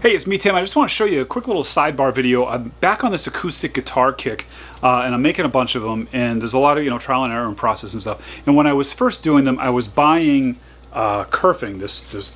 Hey, it's me, Tim. I just want to show you a quick little sidebar video. I'm back on this acoustic guitar kick, and I'm making a bunch of them, and there's a lot of, trial and error and process and stuff. And when I was first doing them, I was buying Kerfing,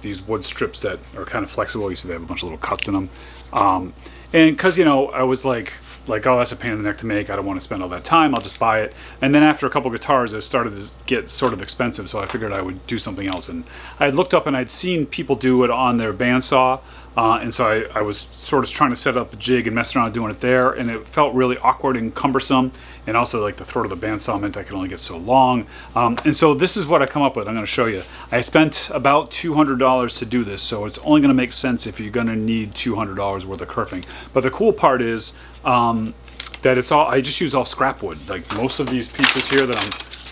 these wood strips that are kind of flexible. You see they have a bunch of little cuts in them. And because, I was like, oh, that's a pain in the neck to make. I don't want to spend all that time. I'll just buy it. And then after a couple guitars, it started to get sort of expensive, so I figured I would do something else. And I had looked up and I'd seen people do it on their bandsaw. And so I was sort of trying to set up a jig and messing around doing it there, and it felt really awkward and cumbersome, and also like the throat of the bandsaw meant I could only get so long. And so this is what I come up with. I'm going to show you. I spent about $200 to do this, so it's only going to make sense if you're going to need $200 worth of kerfing. But the cool part is that it's all, I just use all scrap wood. Like most of these pieces here that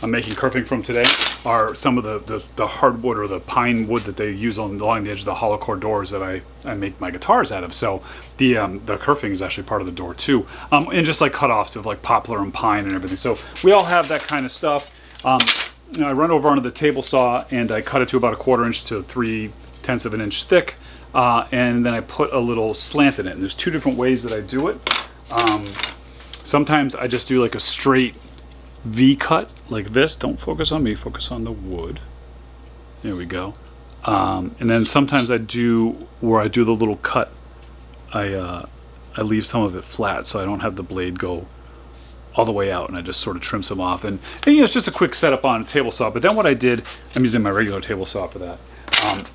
I'm making kerfing from today are some of the hardwood or the pine wood that they use along the edge of the hollow core doors that I make my guitars out of. So the kerfing is actually part of the door too, and just like cutoffs of like poplar and pine and everything. So we all have that kind of stuff. I run over onto the table saw and I cut it to about 1/4 inch to 3/10 of an inch thick, and then I put a little slant in it. And there's two different ways that I do it. Sometimes I just do like a straight V cut like this. Don't focus on me, focus on the wood. There we go. And then sometimes I do where I do the little cut, I leave some of it flat so I don't have the blade go all the way out, and I just sort of trim some off. And it's just a quick setup on a table saw. But then what I did, I'm using my regular table saw for that,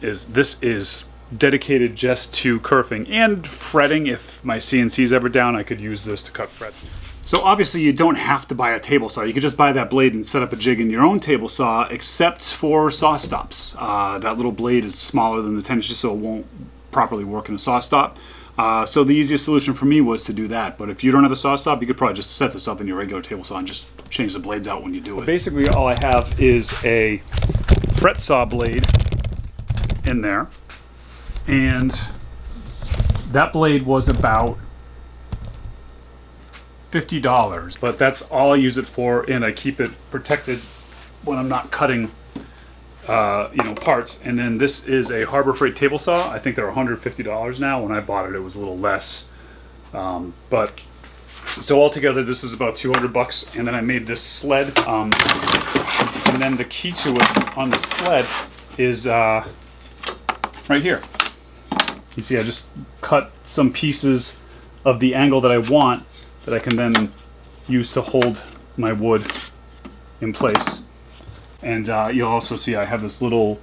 is this is dedicated just to kerfing and fretting. If my CNC's ever down, I could use this to cut frets. So obviously you don't have to buy a table saw. You could just buy that blade and set up a jig in your own table saw, except for saw stops. That little blade is smaller than the 10 inches, so it won't properly work in a saw stop. So the easiest solution for me was to do that. But if you don't have a saw stop, you could probably just set this up in your regular table saw and just change the blades out when you do it. Basically all I have is a fret saw blade in there. And that blade was about $50, but that's all I use it for, and I keep it protected when I'm not cutting parts. And then this is a Harbor Freight table saw. I think they're $150 now. When I bought it, it was a little less. But so altogether, this is about $200. And then I made this sled. And then the key to it on the sled is right here. You see, I just cut some pieces of the angle that I want that I can then use to hold my wood in place. And you'll also see I have this little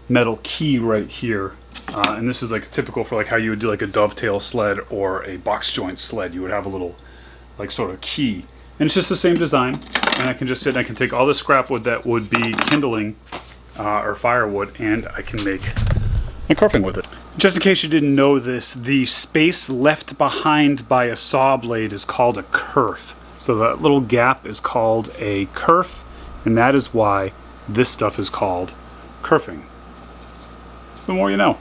metal key right here. And this is like typical for like how you would do like a dovetail sled or a box joint sled. You would have a little like sort of key. And it's just the same design. And I can just sit and I can take all the scrap wood that would be kindling or firewood, and I can make my kerfing with it. Just in case you didn't know this, the space left behind by a saw blade is called a kerf. So that little gap is called a kerf, and that is why this stuff is called kerfing. The more you know.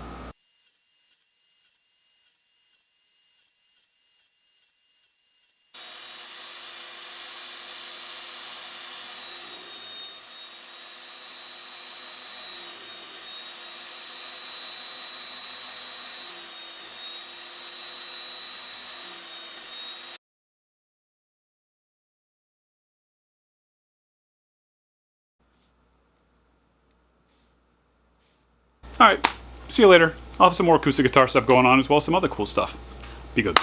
Alright, see you later. I'll have some more acoustic guitar stuff going on as well as some other cool stuff. Be good.